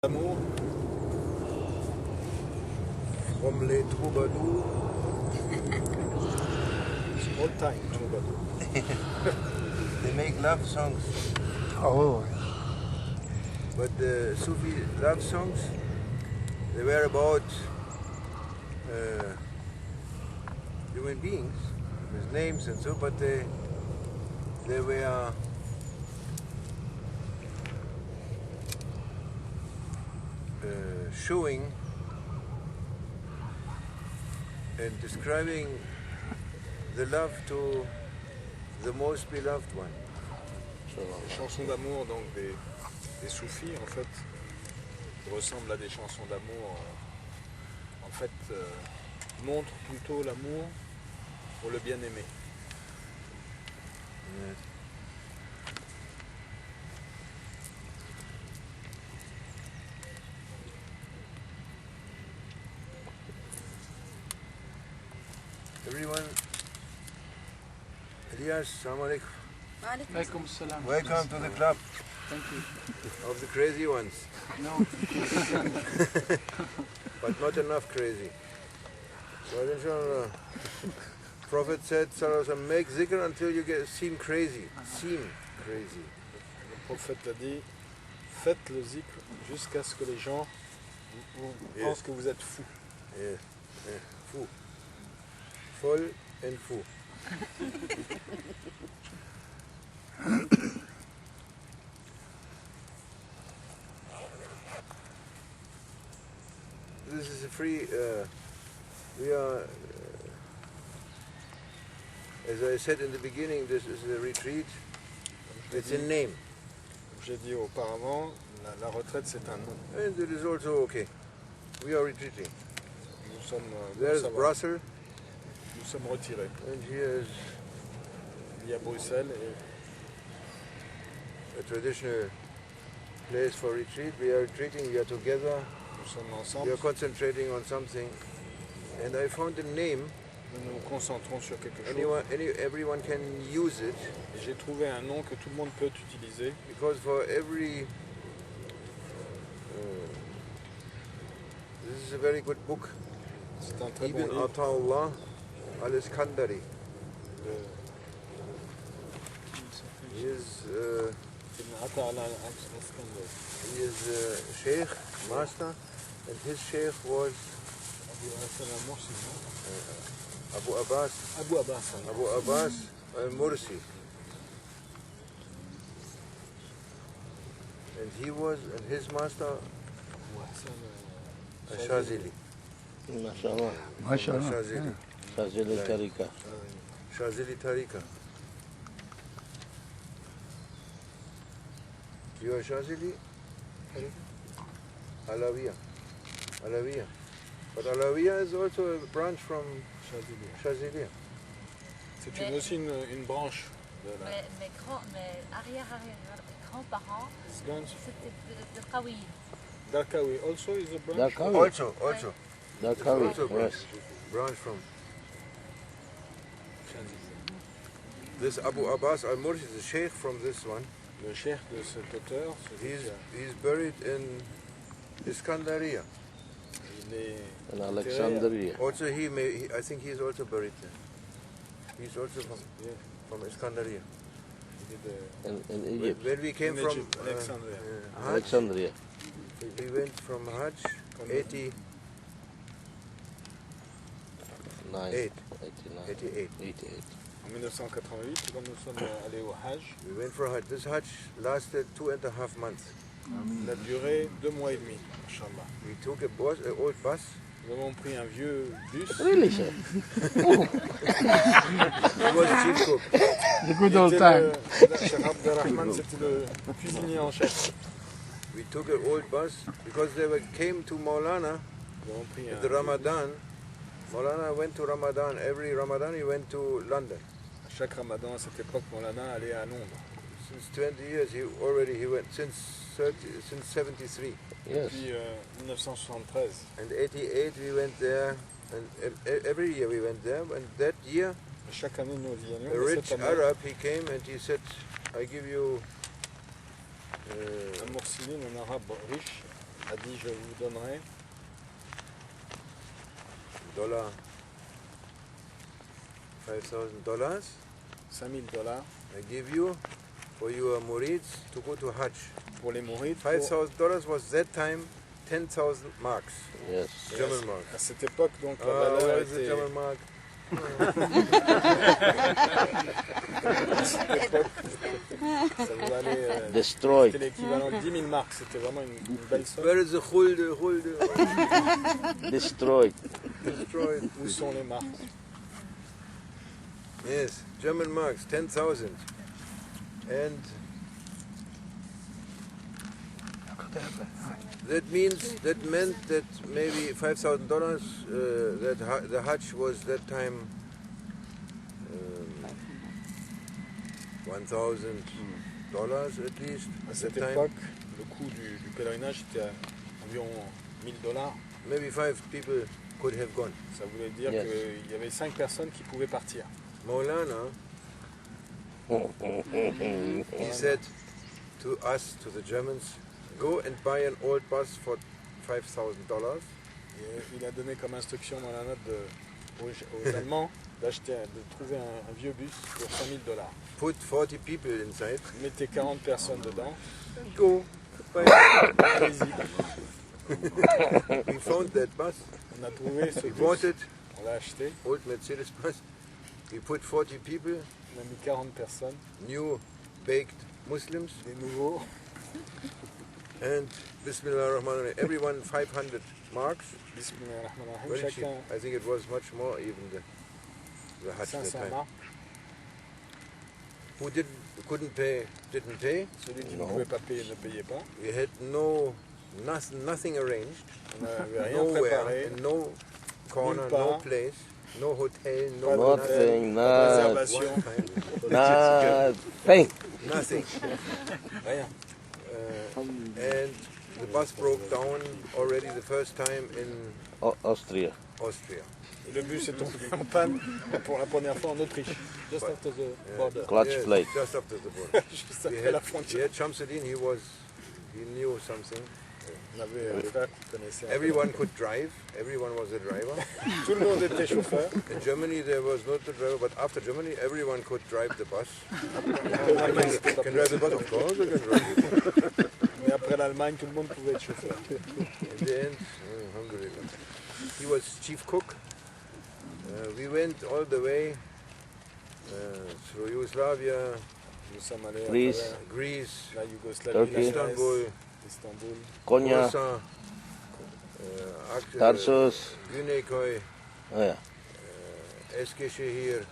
L'amour. From les troubadours. Old time troubadour. They make love songs. Oh. But the Sufi love songs, they were about human beings with names and so, but they were showing and describing the love to the most beloved one. Les chansons d'amour donc des soufis en fait ressemblent à des chansons d'amour en fait montrent plutôt l'amour pour le bien-aimé. Yes. Everyone, Elias, Assalamu alaikum. Alaikum salam. Welcome to the club Thank you. of the crazy ones, No. but not enough crazy. So inshallah, Prophet said, Sallallahu make zikr until you seem crazy. Seem crazy. Le prophète a dit faites le zikr jusqu'à ce que les gens pensent que vous êtes fou. Yeah, yeah, fou. Full and fou. This is a free, we are, as I said in the beginning, this is a retreat. It's a name. Comme j'ai dit auparavant, la retraite c'est un nom. And it is also okay. We are retreating. Nous sommes, There's ça va. Brussels, Nous sommes retirés. and here is Il y a Bruxelles et a traditional place for retreat. We are retreating, we are together, nous sommes we ensemble. are concentrating on something. And I found a name, Nous nous concentrons sur quelque chose. everyone can use it, Et j'ai trouvé un nom que tout le monde peut utiliser. because for every, this is a very good book, C'est un très bon Ibn livre. Ata'Allah al-Iskandari. He is He is Sheikh, master, and his Sheikh was Abu Abbas al-Mursi. And he was, and his master, Shazili. MashaAllah. MashaAllah. Shazili. Shazili Tarika. Shazili Tarika. You are Shazili? Alawiya. Alawiya. But Alawiya is also a branch from Shaziliya. C'est aussi une branche de la mes arrière-grands-parents, branch. c'était de Qawi. Darkawi also is a branch. Darkawi. Also. Darkawi, Also yes. branch from. This Abu Abbas al-Mursi is a sheikh from this one. Le cheikh de cet auteur, He's buried in Iskandariya. il est In Alexandria. Also I think he is also buried there. He's also from Iskandariya. In Egypt. When we came In from Egypt, Alexandria. Hajj, Alexandria. we went from Hajj 88. 89. 88. En 1988, quand nous sommes allés au Hajj, We went for Hajj. This Hajj lasted 2.5 months. il a duré 2 mois et demi, Inch'Allah. We took an old bus. Nous avons pris un vieux bus. Really, sir? He was chief cook. The good old time. Cheikh Abdelrahman, c'était le cuisinier en chef. We took an old bus because came to Maulana Nous avons pris in the un Ramadan. Maulana went to Ramadan. Every Ramadan he went to London. Chaque Ramadan à cette époque, Maulana allait à Londres. Since 20 years he went since 73. Yes. Depuis 1973. And 88 we went there, and every year we went there. And that year, Chaque année nous y allions. a mais rich cette année, Arab, he came and he said, "I give you un Moursiline, un arabe riche, a dit je vous donnerai $5,000 $5,000 I give you for your murids to go to Hajj. pour les mourides. $5,000 was that time 10,000 marks, Yes. German marks. À cette époque, donc, la Where valeur is the était... German mark? Ça vous valait... Destroyed. C'était l'équivalent de 10 000 marques. C'était vraiment une belle somme. Where is the Gulde? Destroyed. Destroyed. Où sont les marques? Yes, German marks, 10,000. And that meant that maybe $5,000, that the Hajj was that time $1,000 at least. À At cette that time, époque, le coût du pèlerinage était environ $1,000. maybe 5 people could have gone. Ça voulait dire Yes. qu'il y avait 5 personnes qui pouvaient partir. Maulana, he said to us, to the Germans, go and buy an old bus for $5,000. Et il a donné comme instruction dans la note aux Allemands de trouver un vieux bus pour $5,000. Put 40 people inside. Mettez 40 personnes dedans. Go. Allez-y. We found that bus. On a trouvé ce We bus. bought it. On l'a acheté. Old Mercedes bus. We put 40 people, On a mis 40 personnes. new baked Muslims, Des nouveaux. and Bismillah ar-Rahman ar-Rahim, everyone 500 marks. Bismillahirrahmanirrahim. Very cheap. Chacun I think it was much more even the Hajj that 500 time. marques. Who couldn't pay, didn't pay. Celui qui Non. ne pouvait pas payer ne payait pas. We had nothing arranged. On n'avait rien Nowhere, préparé. in no corner, Nulle no part. place, no hotel, no Pas d'hôtel, Nothing, pas de not, réservation, nothing. nothing. rien. And the bus broke down already the first time in Austria. Austria. Et le bus est tombé en panne pour la première fois en Autriche. Just after the border. Clutch Yes, plate. just after the border. Juste we après la had frontière. Shamsuddin, he knew something. On avait un frère qui connaissait. Everyone could drive, everyone was a driver. Tout le monde était chauffeur. In Germany there was not a driver, but after Germany everyone could drive the bus. Can drive the bus? Of course I can drive it. Mais après l'Allemagne, tout le monde pouvait être chauffeur. In the end, alhamdulillah. He was chief cook. We went all the way through Yugoslavia, Nous sommes allés Greece. à travers Greece, la Yougoslavie, Turkey. la Grèce, Istanbul, Istanbul. Konya, Bursa, Tarsus. Güneyköy, Oh, yeah. Eskişehir,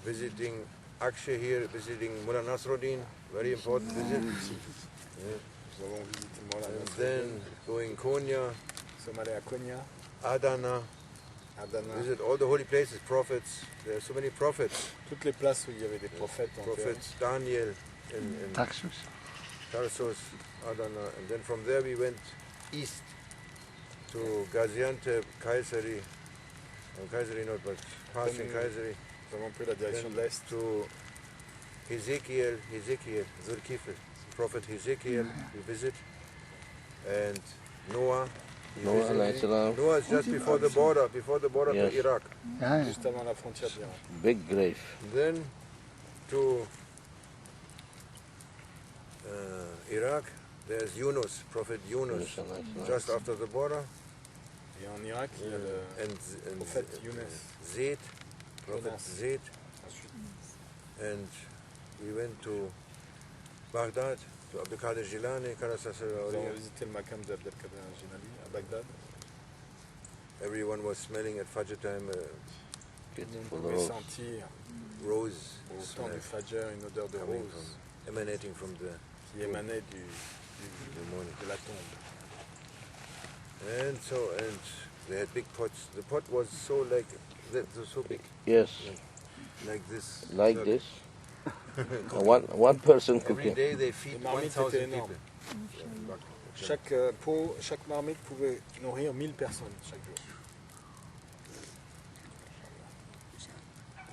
visiting Akşehir, visiting Mullah Nasruddin, very important visit. Nous avons visité Mola. And then going Konya, Nous sommes allés à Konya, Adana, Adana. visit all the holy places, prophets. There are so many prophets. Toutes les places où il y avait des prophètes. enterrés. Prophets Daniel in Taxus. Tarsus, Adana, and then from there we went east to Gaziantep, Kayseri, Kayseri not, but passing Kayseri, Nous avons pris la direction de then l'Est. to Ezekiel, Zulkifl, Prophet Ezekiel we visit, and Noah. we Noah, visit. alayhi salam. Noah is just before the border Yes. to Iraq. Ja, ja. Juste avant la frontière d'Irak. Big grave. Then to Iraq, there's Yunus, Prophet Yunus, Yunus, alayhi salam. just after the border. Et en Irak, il y a le and prophète Younes. Zayd, Prophet Jonas. Zayd, Ensuite, and we went to Baghdad, to Abdul Qadir Jilani, nous avons visité le Makam d'Abdelkader Jilani à Bagdad. Everyone was smelling at Fajr time On Beautiful pouvait rose. sentir rose au temps smell du Fajr une odeur de coming rose emanating from the qui émanait morning. de la tombe. And they had big pots. The pot was so so big, Yes, like this. like So this. One person Every cooking. day they feed Les marmites 1,000 étaient people. énormes. Chaque marmite pouvait nourrir 1000 personnes chaque jour.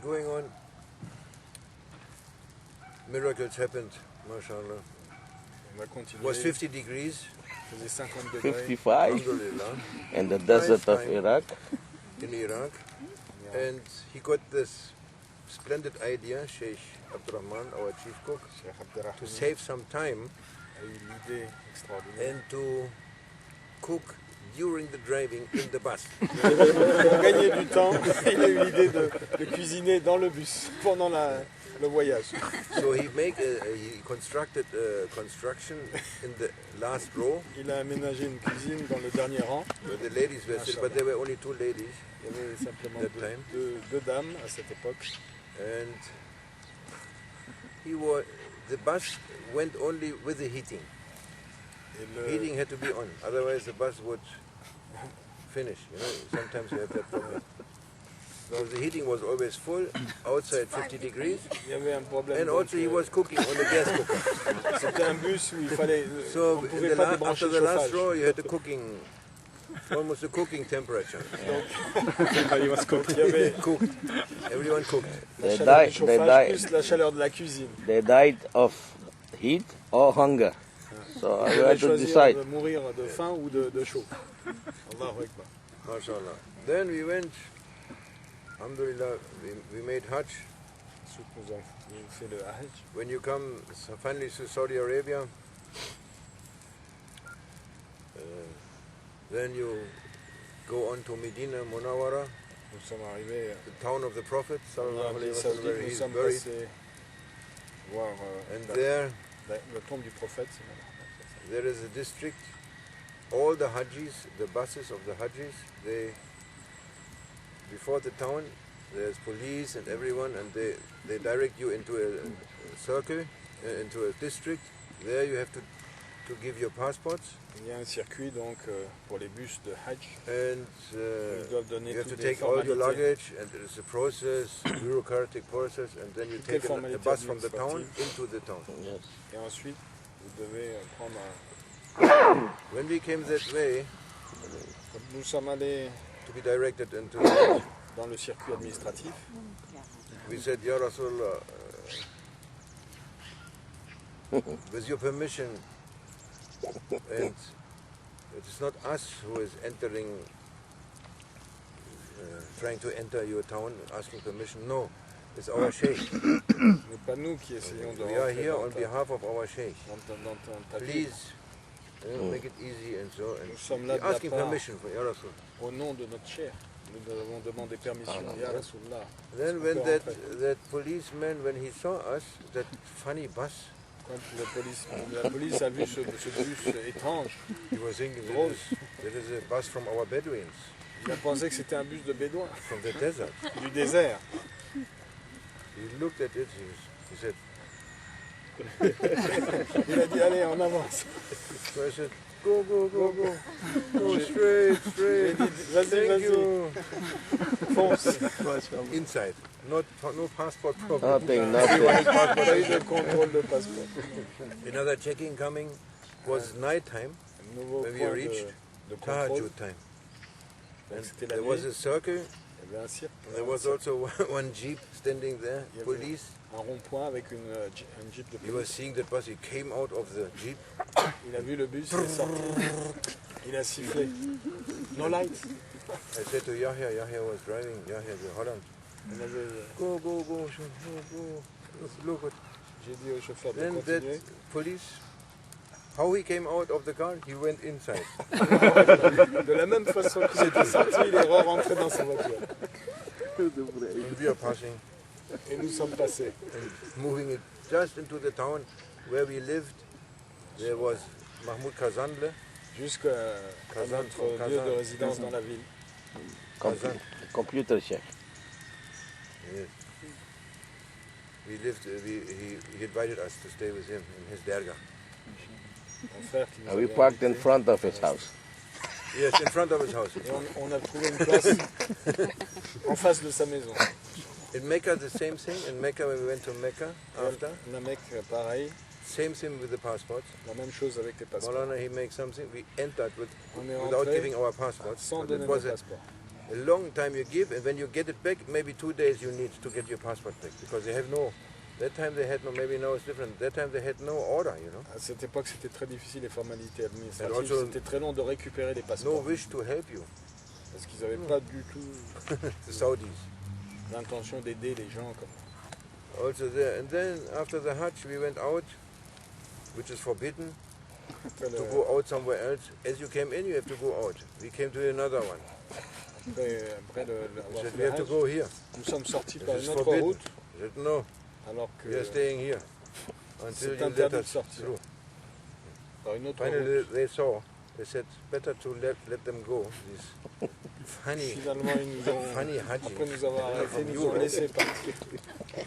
Going on, miracles happened, mashallah. On va It continuer. was 50 degrees, faisait 50 degrés 55 Alhamdulillah, in the desert of time. Iraq. in Iraq. And he got this splendid idea, Sheikh Abdurrahman, our chief cook, Cheikh to Abderrahmane save some time a eu l'idée extraordinaire and to cook during the driving in the bus. pour gagner du temps. Il a eu l'idée de cuisiner dans le bus pendant le voyage. So he constructed a construction in the last row. Il a aménagé une cuisine dans le dernier rang. Where the ladies were sitting, but there were only 2 ladies. Il y avait simplement That time. deux dames à cette époque. And the bus went only with the heating. Et Heating had to be on, otherwise the bus would finish. You know, sometimes you have that problem. So the heating was always full, outside 50 degrees, il y avait un problème. and also he was cooking on the gas cooker. C'était un bus où il fallait. So on ne pouvait pas débrancher after le the last chauffage. row, you had the cooking, almost a cooking temperature. Il y avait Cooked. Everyone cooked. la They chaleur du died, chauffage plus la chaleur de la cuisine. they died of heat or hunger. So Il you devait had to choisir decide. de mourir de faim ou de chaud. Allahu Akbar. MashaAllah. Then we went, alhamdulillah, we made Hajj. Ensuite, nous avons fait le Hajj. When you come finally to Saudi Arabia, then you go on to Medina Munawwara, Nous sommes arrivés the town of the Prophet, en sallallahu Arabie alayhi wa sallam, Saoudite. where Nous he's sommes buried. passés voir And there le tombe du prophète. there is a district, all the Hajjis, the buses of the Hajjis, before the town, there's police and everyone, and they direct you into a circle, into a district. There you have to give your passports, Il y a un circuit donc pour les bus de Hajj. and Ils doivent donner you have to toutes les take all your formalités. luggage, and it's a process, bureaucratic process, and then you Toutes les take a formalités bus from the town administratives. into the town. Yes. Et ensuite, vous devez prendre un. When we came that way, Nous sommes allés to be directed into, dans le circuit administratif. we said, Ya Rasulullah, with your permission, and it is not us who is entering, trying to enter your town, asking permission. No, it's our Sheikh. Ce n'est pas nous qui essayons de We are rentrer here dans on behalf of our Sheikh. ta ville. Please, make it easy and so. And Nous sommes là de we're la asking part, permission for Ya Rasul. au nom de notre cher. Nous avons demandé permission. Ya Rasulullah. Then Est-ce when qu'on peut rentrer? that policeman, when he saw us, that funny bus, Quand la police a vu ce bus étrange, he was thinking Drôle. that is a bus from our Bedouins, il a pensé que c'était un bus de bédouins from the desert. du désert. He looked at it, he said, Il a dit allez, on avance. so I said, go, straight. J'ai dit vas-y, Thank vas-y, you. fonce. Inside, no passport problem. Nothing, Pas nothing. eu de contrôle de passeport. Another checking coming was night time, Nouveau when we point reached de contrôle. Tahajjud time. Donc And c'était la there was nuit. a circle, Il y avait un cirque. there was also one jeep standing there, Il y avait police. un rond-point avec un jeep de He was police. seeing that bus, he came out of the jeep. Il a vu le bus, il est sorti. Il a sifflé. No light. I said to Yahya was driving, Yahya the Holland, On avait, go, go. Look what. j'ai dit au chauffeur de Then that continuer. police, how he came out of the car, he went inside. De la même façon qu'il était sorti, il est rentré dans sa voiture. And we are passing Et nous sommes passés. and moving it just into the town where we lived. There was Mahmoud Kazanle. Jusqu'à notre lieu de résidence dans la ville. Kazan. Computer check. Yes. We lived. He invited us to stay with him in his dergah. Mon frère qui nous And we avait parked in invités. front of his house. Yes, in front of his house. Et on a trouvé une place en face de sa maison. In Mecca, the same thing. In Mecca, when we went to Mecca after, La Mecque, pareil, same thing with the passports. la même chose avec les passeports. Maulana, he makes something. We entered On est without rentré giving our passports. sans But donner it nos was a passeports. long time you give, and when you get it back, maybe 2 days you need to get your passport back because they have no That time they had no, maybe now it's different. That time they had no order, you know. À cette époque, c'était très difficile les formalités And administratives. also- C'était très long de récupérer les No passeports. wish to help you, Parce qu'ils n'avaient pas du tout the Saudis. l'intention d'aider les gens comme Also there. And then after the Hajj we went out, which is forbidden, après, to go out somewhere else. As you came in, you have to go out. We came to another one. après We avoir said, fait we le have to Hajj, go here. nous sommes sortis This par is une autre forbidden. route, I said, no, alors que we are staying here until c'est you let interdit de us sortir. through. Par une autre Finally, route. they saw. They said, better to let them go. These funny, Finalement, ils nous ont, funny Haji. après nous avoir arrêtés, ils nous ont laissé partir.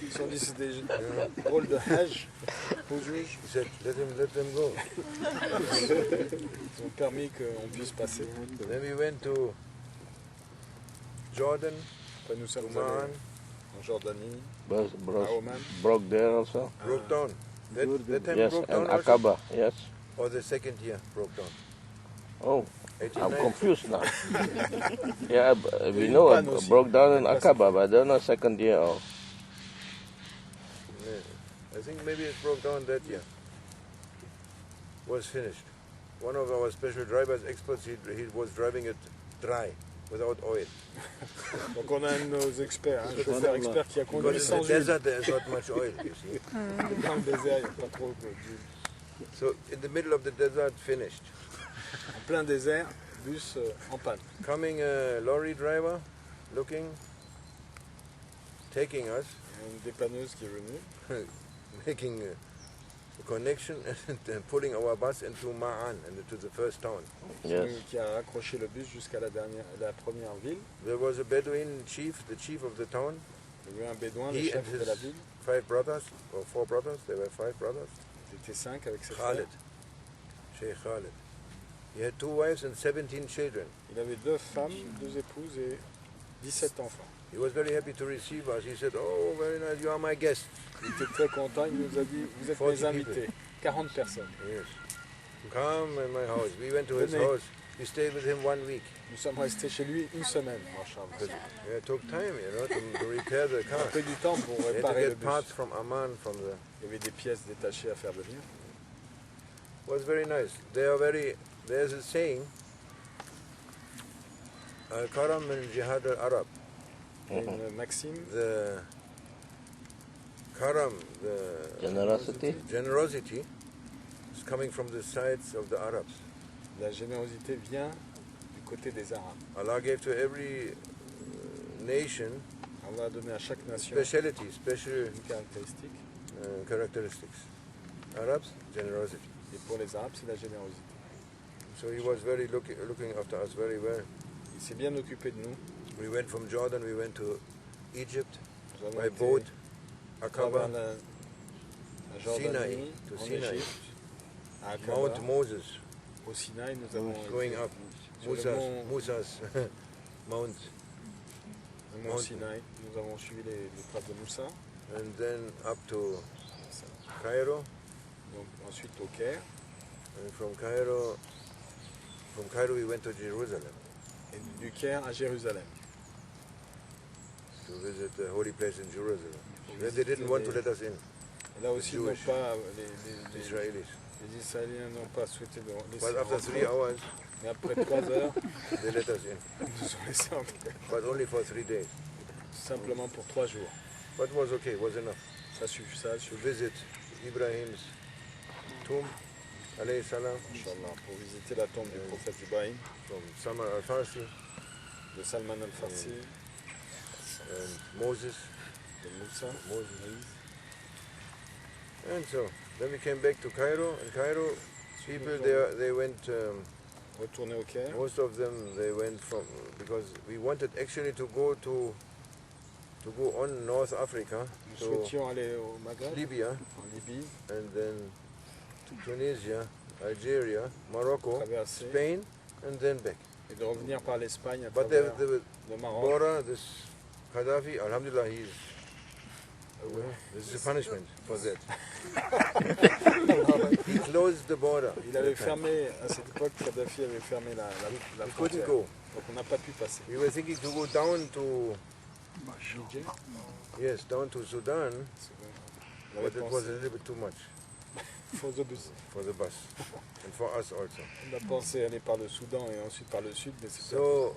Ils se sont dit c'est des drôles de Hajj aux juges. He said, let them go. Ils ont permis qu'on puisse passer. Then we went to Jordan, Après nous sommes to Ma'an, allés en Jordanie, Bros à Oman. broke there also. broke down. That time Yes, broke and down also? Aqaba. Yes. Or the second year broke down? Oh, I'm 89. confused now. Yeah, we know it broke down in Aqaba, but I don't know second year or. I think maybe it broke down that year. Was finished. One of our special drivers, experts, he was driving it dry, without oil. Donc on a un de nos experts, un chauffeur expert qui a conduit Because in sans the huile. desert there is not much oil, you see. Dans le désert, il n'y a pas trop d'huile. So in the middle of the desert, finished. En plein désert, bus en panne. Coming a lorry driver, looking, taking us, Il y a une dépanneuse qui est venue, making a connection and then pulling our bus into Ma'an, and into the first town. Yes. qui a accroché le bus jusqu'à la première ville. There was a Bedouin chief, the chief of the town, Il y avait un bédouin, le he and chef de la his ville. 5 brothers, or 4 brothers, there were 5 brothers. Ils étaient 5 avec ses Khalid, frères. Sheikh Khalid. He had 2 wives and 17 children. Il avait 2 femmes, 2 épouses et 17 enfants. He was very happy to receive us. He said, oh, very nice, you are my guest. Il était très content, il nous a dit, vous êtes 40 mes invités. 40 personnes. Yes. Come in my house. We went to his Venez. house. We stayed with him 1 week. Nous sommes restés chez lui une semaine. Because it took time, you know, to repair the On car. a pris du temps pour They had to réparer le get bus. parts from Amman, from the... Il y avait des pièces détachées à faire venir. It was very nice. There's a saying, Al-Karam min Jihad al-Arab. Il y a une maxime, The Karam, the Generosity. generosity, is coming from the sides of the Arabs. la générosité vient du côté des Arabes. Allah gave to every nation Allah a donné à chaque nation speciality, special une caractéristique. characteristics. Arabs, generosity. Et pour les Arabes, c'est la générosité. So he was very looking after us very well. Il s'est bien occupé de nous. We went from Jordan, we went to Egypt Nous avons by été boat, à travers Aqaba, la Jordanie, to en Sinai, Égypte, à Aqaba, Mount Moses, au Sinaï, nous avons going été up, sur le mont, Musa's Mount, le mont Sinaï. Nous avons suivi les traces de Moussa. and then up to Cairo, Donc, ensuite au Caire. and from Cairo we went to Jerusalem Et du Caire à Jérusalem. to visit the holy place in Jerusalem. Then they didn't want to let us in, Et là aussi, Jewish. les Israelis. Israéliens n'ont pas souhaité nous laisser But after 3 entrer. hours, Mais après 3 heures, they let us in, ils nous ont laissé entrer. but only for 3 days. Simplement pour 3 jours. But it was okay, it was enough. Ça suffit, ça To suffit. visit Ibrahim's tomb, alayhi salam, Inch'Allah, pour visiter la tombe du prophète Ibrahim, from Samar al-Farsi, de Salman al-Farsi, and Moses. de Moussa. And so, then we came back to Cairo. In Cairo, people, they went, Retourner au Caire. most of them, they went from, because we wanted actually to go on North Africa, Nous to souhaitions aller au Maghreb, Libya, en Libye, and then to Tunisia, Algeria, Morocco, traverser Spain, and then back. et de revenir par l'Espagne à But travers the le Maroc. border, this Gaddafi, Alhamdulillah, this is a punishment for that. He closed the border. Il avait fermé, à cette époque, Kadhafi avait fermé la We couldn't frontière. go. Donc on n'a pas pu passer. We were thinking to go down to, Niger, yes, down to Sudan, On avait but it was pensé a little bit too much for the bus. for the bus and for us also. On a pensé aller par le Soudan et ensuite par le sud, mais c'était So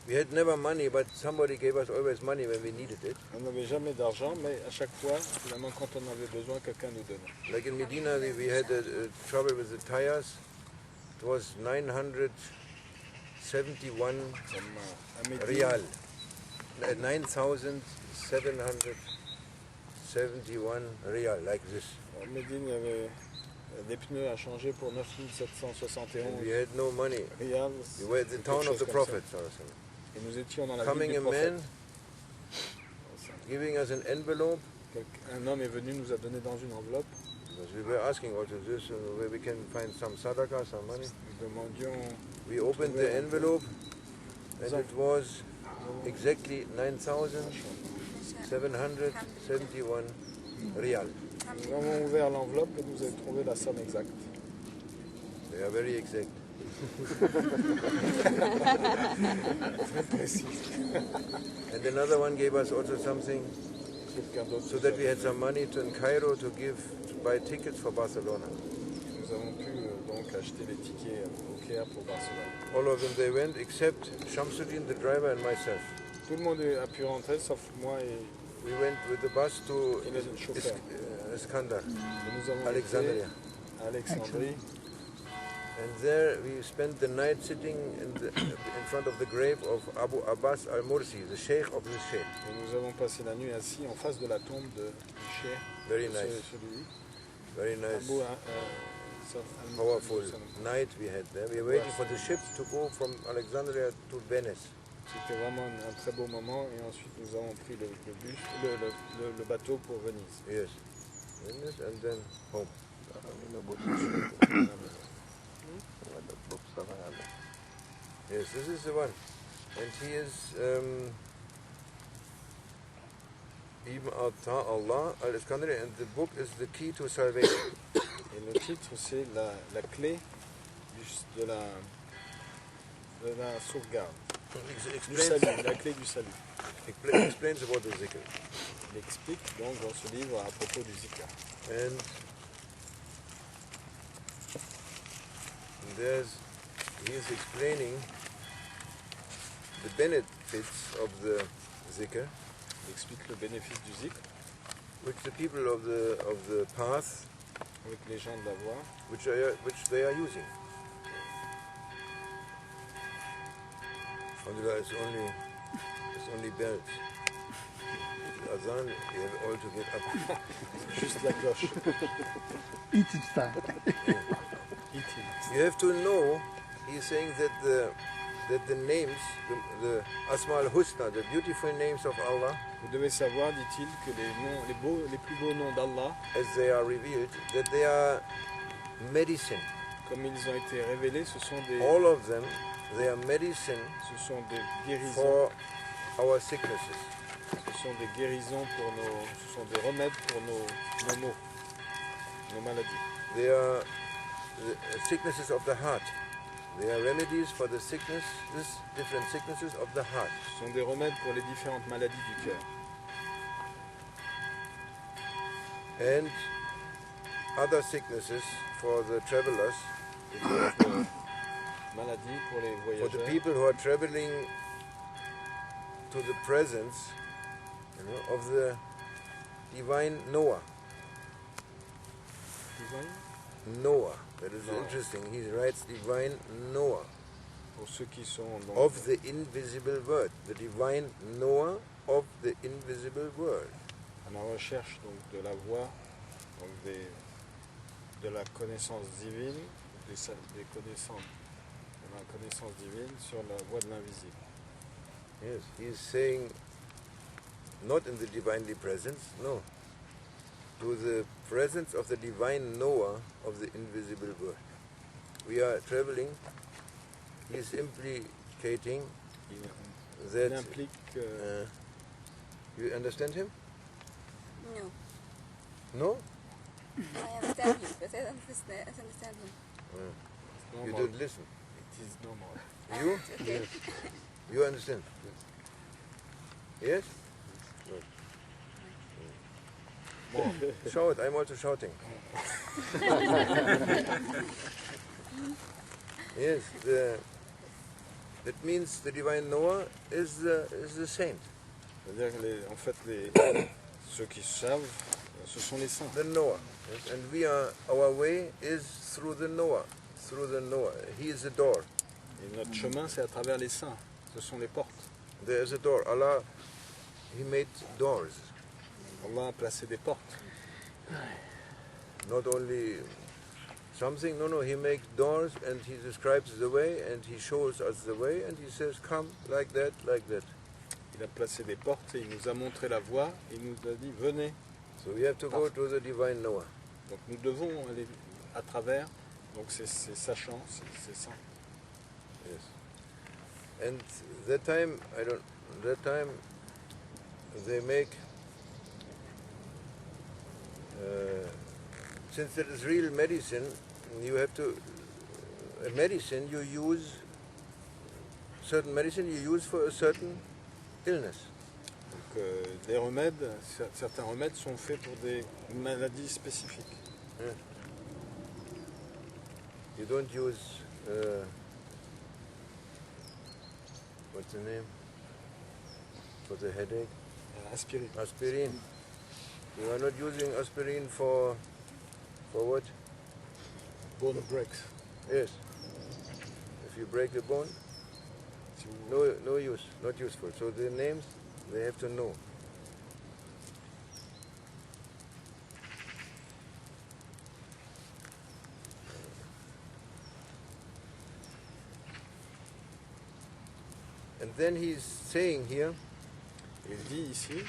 we had never money, but somebody gave us always money when we needed it. on n'avait jamais d'argent, mais à chaque fois, finalement, quand on avait besoin, quelqu'un nous donnait. Like in Medina, we had trouble with the tires. It was 971 Comme à Médine, Riyal. 9,771 Riyal, like this. à Médine, il y avait des pneus à changer pour And 9771 we had no money. riyals. We were at the quelque town of chose the comme ça. prophets. Also. Et nous étions dans la Coming ville a du prophète. man, giving us an envelope, Un homme est venu, nous a donné dans une enveloppe. because we were asking also this, where we can find some sadaqah, some money. Nous demandions, We opened the envelope, and it was exactly 9,771 Riyal. nous avons ouvert l'enveloppe et nous avons trouvé la somme exacte. They are very exact. Très précise. And another one gave us also something, Quelqu'un d'autre so that we had some money in Cairo to buy tickets for Barcelona. Nous avons pu donc acheter les tickets au Caire pour Barcelone. All of them they went except Shamsuddin, the driver, and myself. Tout le monde a pu rentrer sauf moi et We went with the bus to le chauffeur. Iskandar, Et nous avons Alexandria. été à Alexandrie. And there we spent the night sitting in front of the grave of Abu Abbas al-Mursi, the Sheikh of the Sheikh. Et nous avons passé la nuit assis en face de la tombe du Cheikh. Very nice, Celui, very nice, Abu, powerful night we had there. We were waiting for the ship to go from Alexandria to Venice. C'était vraiment un très beau moment et ensuite nous avons pris le bus, le bateau pour Venise. Yes, Venice and then home. Yes, this is the one. And he is Ibn Allah al-Iskandari, and the book is the key to salvation. Et le titre c'est la clé de la sauvegarde, du Explains, salut, la clé du salut. explains about the zikr. Il explique donc dans ce livre à propos du zikr. And he is explaining the benefits of the zikr, Il explique le bénéfice du zikr which the people of the path, avec les gens de la voie, which they are using. Alhamdulillah, it's only bells. Azan, you have all to get up. juste la cloche. Eating time. Eating. You have to know, he's saying that the names, the Asma al-Husna, the beautiful names of Allah, Vous devez savoir, dit-il, que les plus beaux noms d'Allah, as they are revealed, that they are medicine. comme ils ont été révélés, ce sont des All of them, they are medicine guérisons. for our sicknesses. Ce sont des guérisons ce sont des remèdes pour nos maux, nos maladies. They are the sicknesses of the heart. They are remedies for the different sicknesses of the heart. Ce sont des remèdes pour les différentes maladies du cœur. And other sicknesses for the travelers, Maladies pour les for the voyageurs, people who are traveling to the presence, of the divine Noah. Noah. That is Noah. interesting. He writes divine Noah. pour ceux qui sont donc, Of the invisible word. The divine Noah of the invisible word. à la recherche donc, de la voie, donc de la connaissance divine, de la connaissance divine sur la voie de l'invisible. Yes, he is saying not in the divinely presence, no. To the presence of the divine Noah of the invisible word. We are traveling, he is implicating Il that... implique you understand him? No, No? I understand him, but I don't understand him. You normal. don't listen. It is normal. You? Okay. You understand? Yes? Good. Bon, Shout, I'm also shouting. Yes, that means the divine Noah is the saint. c'est-à-dire que en fait, ceux qui savent, ce sont les saints. The Noah. Yes, and our way is through the Noah. Through the Noah. He is the door. Et notre chemin, c'est à travers les saints. Ce sont les portes. There is a door. Allah, He made doors. Allah a placé des portes. Not only something, no, He makes doors and He describes the way and He shows us the way and He says, come, like that, like that. Il a placé des portes et il nous a montré la voie et il nous a dit venez. So we have to go to the divine Noah. Donc nous devons aller à travers. Donc c'est sachant, c'est ça. Yes. And that time they make, since it is real medicine, you have to, medicine you use, certain medicine you use for a certain illness. Donc les remèdes, certains remèdes sont faits pour des maladies spécifiques. Yeah. You don't use, what's the name, for the headache? Aspirine. Aspirin. You are not using aspirin for what? Bone breaks. Yes. If you break a bone, Si vous- no use, not useful. So the names, they have to know. And then he's saying here, Il dit ici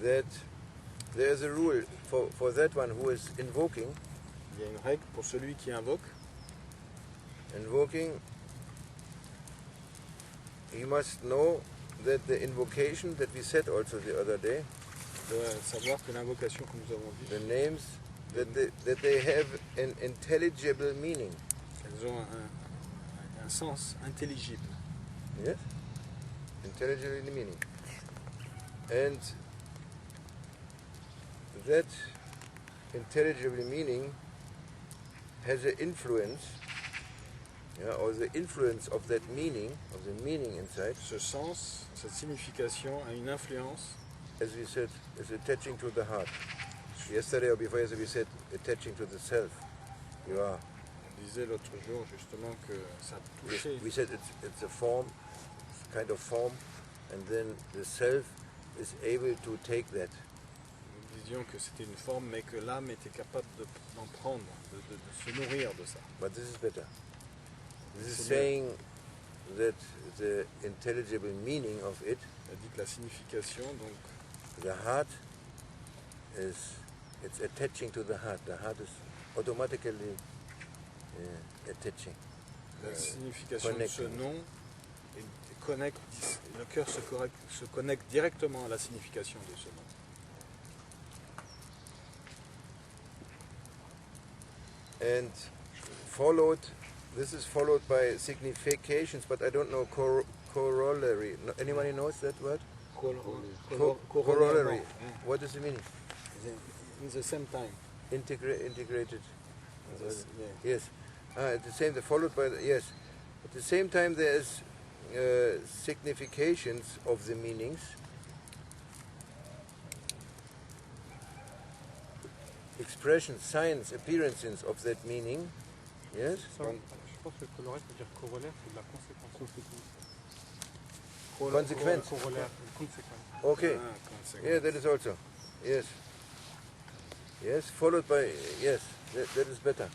that there is a rule for that one who is invoking. il y a une règle pour celui qui invoque. Invoking, he must know that the invocation that we said also the other day, Il doit savoir que l'invocation que nous avons dit, the names, that they have an intelligible meaning. elles ont un sens intelligible. Yes? Intelligible meaning. And that intelligible meaning has an influence, or the influence of that meaning, of the meaning inside, Ce sens, cette signification a une influence, as we said, is attaching to the heart. Yesterday or before yesterday we said attaching to the self. You are. on disait l'autre jour justement que ça touchait. We said it's a form, kind of form, and then the self is able to take that. Nous disions que c'était une forme, mais que l'âme était capable d'en prendre, de se nourrir de ça. But this is better. This is C'est mieux. saying that the intelligible meaning of it, Il a dit que la signification, donc, the heart, it's attaching to the heart. The heart is automatically attaching. la signification de ce connecting. nom connecte, le cœur se connecte directement à la signification de ce nom. And this is followed by significations, but I don't know corollary. Anybody knows that word? Corollary. What is the meaning? In the same time. Integrated. Yeah. Yes. At the same time, followed by yes. At the same time, there is significations of the meanings. Expressions, signs, appearances of that meaning. Yes. Je pense que corollaire veut dire corollaire, c'est de la conséquence. Consequence. Corollaire, une conséquence. Okay. conséquence. Yeah, that is also. Yes. Yes, followed by, yes, that is better.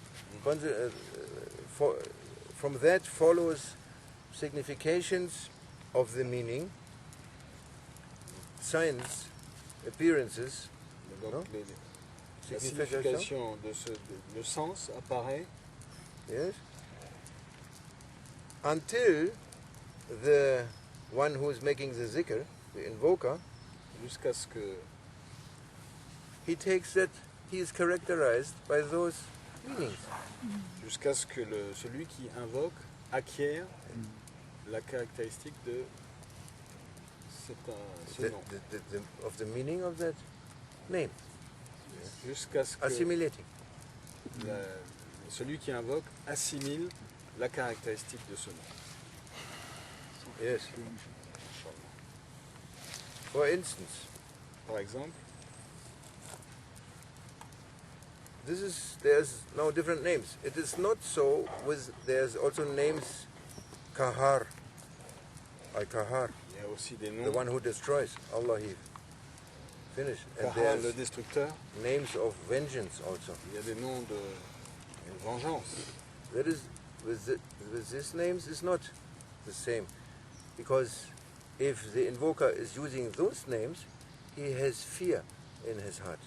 From that follows significations of the meaning, signs, appearances. Donc, Non? la signification le sens apparaît Yes. Until the one who is making the zikr, the invoker, jusqu'à ce que he takes that he is characterized by those meanings. celui qui invoque acquiert la caractéristique de ce nom. Of the meaning of that name. Jusqu'à ce que Assimilating. celui qui invoque assimile la caractéristique de ce nom. Yes. For instance, Par exemple, there's now different names. It is not so there's also names Kahar. Al-Kahar, il y a aussi des the noms. one who destroys. Allah, he finished. And Kahar, le there's destructeur. names of vengeance also. Il y a des noms de vengeance. That is, with these names is not the same. Because if the invoker is using those names, he has fear in his heart.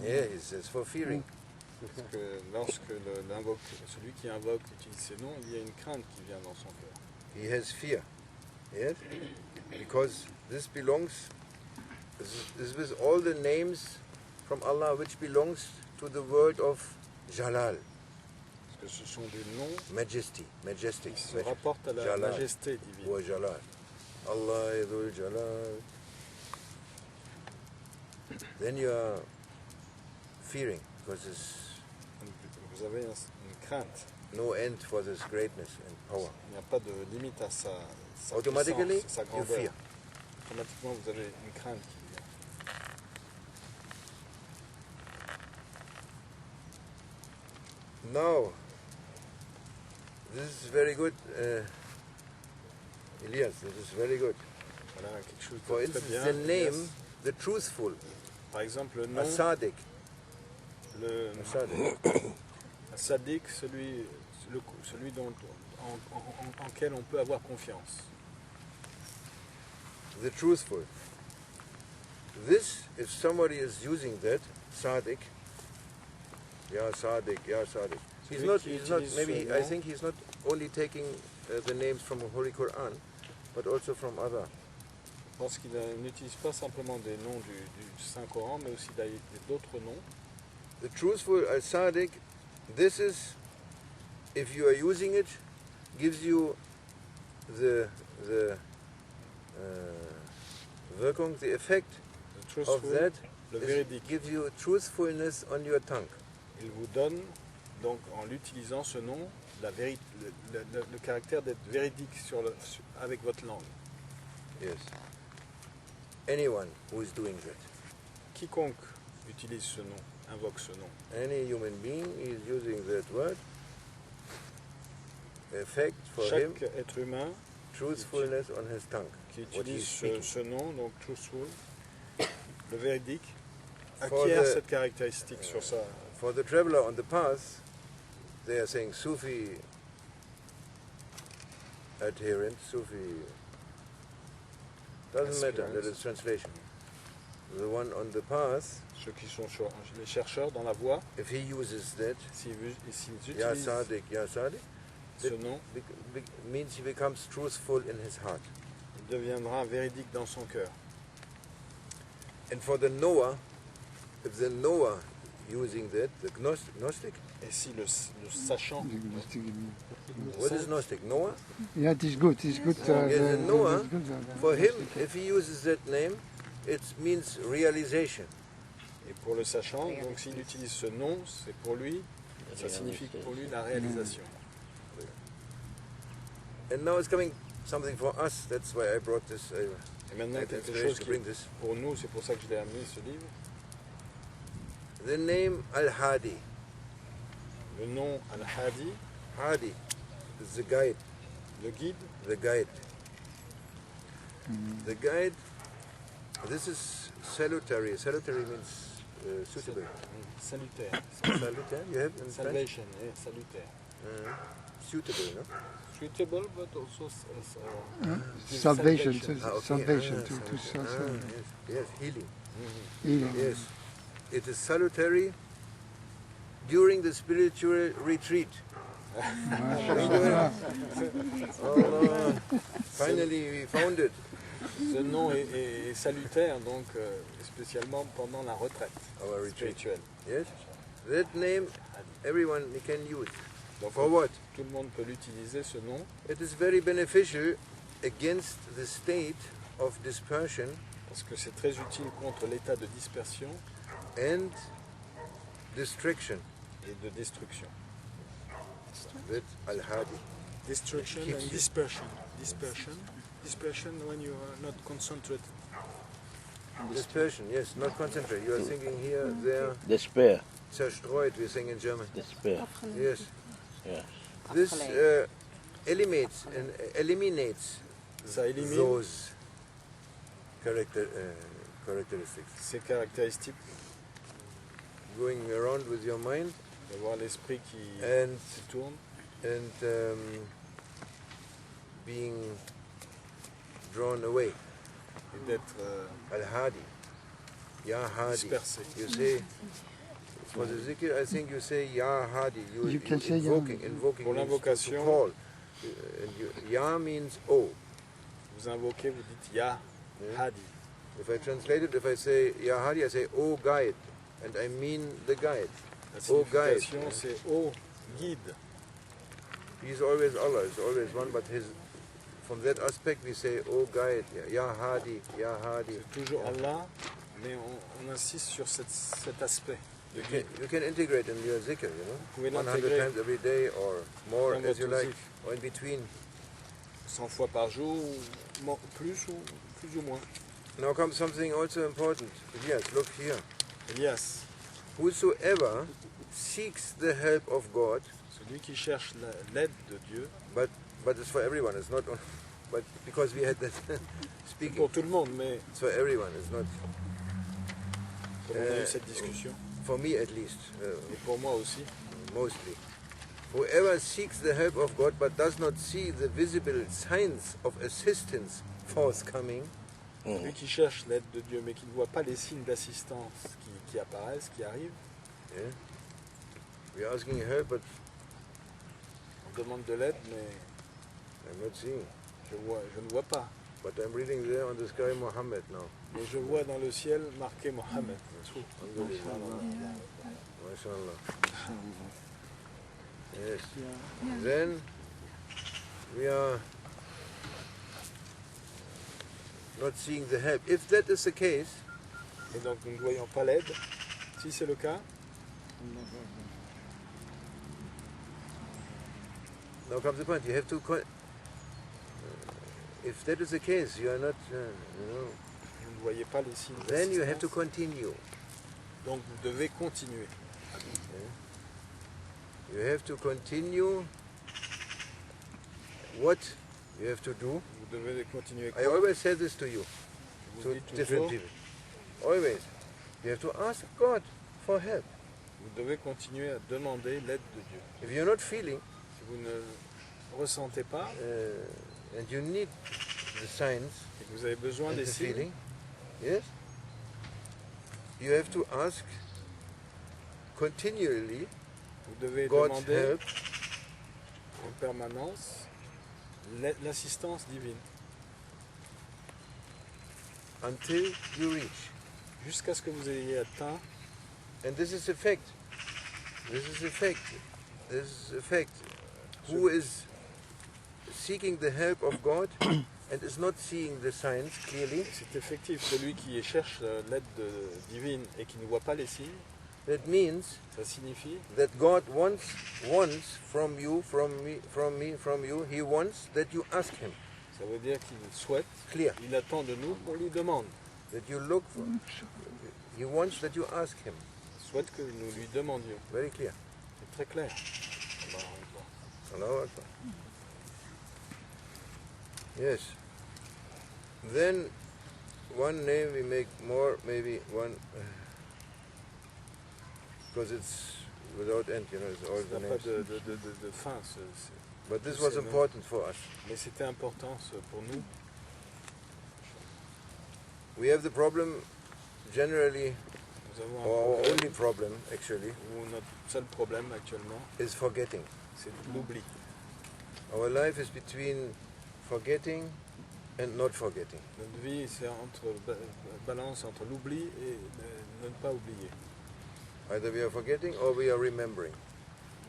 Yeah, he says for fearing. Parce que lorsque celui qui invoque utilise ces noms, il y a une crainte qui vient dans son cœur. He has fear. Yes? Because this belongs, this is with all the names from Allah which belongs to the word of Jalal. Parce que ce sont des noms Majesty, majestic. qui se rapportent à la Jalal. majesté divine. Wa Jalal. Allah Idul Jalal. Then you are fearing because there's Vous avez une crainte. no end for this greatness and power. Il n'y a pas de limite à sa Automatically, puissance, sa you grandeur. fear. Automatiquement, vous avez une crainte qui vient. Now, this is very good, Elias, this is very good. Voilà quelque chose For de très instance, bien. the name, Yes. the truthful, Par exemple, le nom, Asadik, le sadique, celui en quel on peut avoir confiance. the truthful. This, if somebody is using that, Sadik, Ya Sadik, Ya Sadik. He's not, maybe, I think he's not only taking the names from the Holy Quran, but also from other. Je pense qu'il n'utilise pas simplement des noms du Saint-Coran, mais aussi d'autres noms. The truthful Al-Sadiq, this is, if you are using it, gives you the Wirkung, the effect Le of truthful, that, le is, véridique. gives you truthfulness on your tongue. Il vous donne, donc en l'utilisant ce nom, le caractère d'être véridique avec votre langue. Yes. Anyone who is doing that, Quiconque utilise ce nom, invoque ce nom, any human being is using that word, effect for him, chaque être humain truthfulness on his tongue. qui What utilise he's speaking. ce nom, donc truthful, le véridique, For acquiert the- cette caractéristique sur ça. For the traveler on the path, they are saying Sufi adherent, Sufi. Doesn't matter, that is translation. The one on the path, Ceux qui sont les chercheurs dans la voie, if he uses that, s'ils Ya utilisent Sadiq, ce nom, means he becomes truthful in his heart. il deviendra véridique dans son cœur. And for the knower, if the knower using that, the Gnostic, Et si le sachant, what is Gnostic? Knower? Yeah, it is good. It is good. Yes, the Noah, it's good, for him, if he uses that name, it means realization. et pour le sachant, donc s'il utilise ce nom, c'est pour lui, ça signifie pour lui la réalisation. And now it's coming something for us, that's why I brought this. Et maintenant, I had quelque inspiration chose to qui, bring this. pour nous, c'est pour ça que je l'ai amené ce livre, The name Al-Hadi. le nom Al-Hadi, Hadi is the guide. le guide, The guide. The guide, this is salutary. Salutary means suitable. salutaire, Salutary, you have in French? salvation, salutaire. Suitable, no? Suitable, but also give salvation. Okay. Salvation. Yes, healing. Healing. Yes. It is salutary during the spiritual retreat. MashaAllah. Allah. Finally, we found it. Ce nom est salutaire, donc spécialement pendant la retraite Our retreat. spirituelle. Yes. That name, everyone can use. Donc For what? tout le monde peut l'utiliser, ce nom. It is very beneficial against the state of dispersion parce que c'est très utile contre l'état de dispersion and distraction. et de destruction. With Al-Hadi. Destruction Keeps and you- dispersion. Dispersion when you are not concentrated. Dispersion, yes, not concentrate. You are thinking here, there, Despair. zerstreut, we sing in German. Despair. Yes. Yes. This eliminates Ça élimine those characteristics. ces caractéristiques Going around with your mind d'avoir l'esprit qui and tourne and being drawn away. et d'être Al-Hadi. Ya Hadi. dispersé. You say, for the zikr, I think you say Ya Hadi. You can say Ya. invoking Pour means to l'invocation. call. Ya means oh. Vous invoquez, vous dites Ya Yeah. Hadi. If I translate it, if I say Ya Hadi, I say oh guide. And I mean the guide. La Oh, guide. signification c'est oh guide. He's always Allah, is always one, but from that aspect we say oh guide, Ya Hadi, Ya Hadi. C'est toujours Allah, mais on insiste sur cet aspect de You guide. can integrate in your zikr, pouvez 100 l'intégrer times every day or more dans as you votre like, zikr. or in between. 100 fois par jour, ou plus ou moins. Now comes something also important. Yes, look here. Elias, Whosoever seeks the help of God, celui qui cherche l'aide de Dieu, but it's for everyone, it's not, but because we had that c'est speaking, pour tout le monde, mais it's for everyone, it's not, comme on a eu cette discussion, for me at least, et pour moi aussi, mostly. Whoever seeks the help of God but does not see the visible signs of assistance forthcoming, celui qui cherche l'aide de Dieu, mais qui ne voit pas les signes d'assistance qui apparaissent, qui arrivent, yeah, we are asking help, but on demande de l'aide, mais I'm not seeing. je ne vois pas. But I'm reading there on the sky Muhammad now. Mais je vois dans le ciel marqué Mohammed. MashaAllah. Yes. Then we are not seeing the help. If that is the case, Et donc nous ne voyons pas l'aide. Si c'est le cas, now comes the point. You have to. If that is the case, you are not. vous ne voyez pas les signes Then you have to d'assistance. continue. Donc vous devez continuer. You have to continue. What you have to do. Vous devez continuer. I always say this to you, Vous to dites different toujours, people. Always. You have to ask God for help. vous devez continuer à demander l'aide de Dieu. If you're not feeling, Si vous ne ressentez pas and you need the signs et que vous avez besoin and des the signes, feeling, yes, you have to ask continually vous devez God's demander help en permanence l'assistance divine until you reach. jusqu'à ce que vous ayez atteint. And this is a fact. This is a fact. This is a fact. Who is seeking the help of God and is not seeing the signs clearly, C'est effectif. Celui qui cherche l'aide divine et qui ne voit pas les signes, that means ça signifie that God wants from you, from me, from you, He wants that you ask Him. ça veut dire qu'il souhaite, Clear. il attend de nous qu'on lui demande. That you look for. He wants that you ask Him. Il souhaite que nous lui demandions. Very clear. C'est très clair. Allahu Akbar. Yes. Then one name we make more, maybe one, because it's without end, it's all Ça the n'a pas names. de fin. But this was important for us. Mais c'était important pour nous. We have the problem generally, Nous avons un or our problème only problem actually, où notre seul problème actuellement, is forgetting. c'est l'oubli. Our life is between forgetting and not forgetting. Notre vie, c'est balance entre l'oubli et ne pas oublier. Either we are forgetting or we are remembering.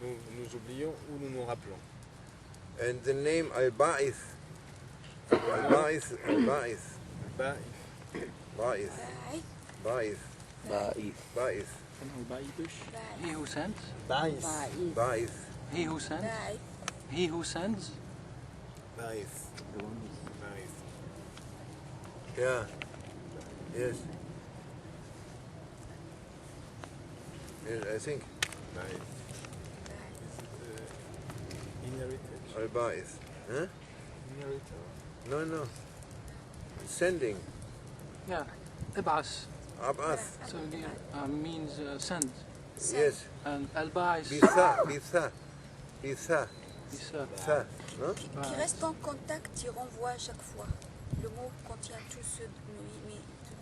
Nous oublions ou nous nous rappelons. And the name Al-Ba'ith Al-Ba'ith, Al-Ba'ith, Ba'ith. Ba'ith, Ba'ith. Ba'ith, Ba'ith. Ba'ith, En al-Ba'idush. He who sends. Ba'ith. Ba'ith. He who sends. Ba'ith. He who sends. Ba'ith. Ba'ith. Yeah. Yes. Yes, I think. Ba'ith. Inherited. Al-Ba'ith. Huh? Inherited. No, no. Sending. Yeah. Ib'as. Ab'ath. So here means send. Yes. And al-Ba'is. Bitha. Bitha. Bitha. is Tha. No? Qui reste en contact, il renvoie à chaque fois. Le mot contient toute cette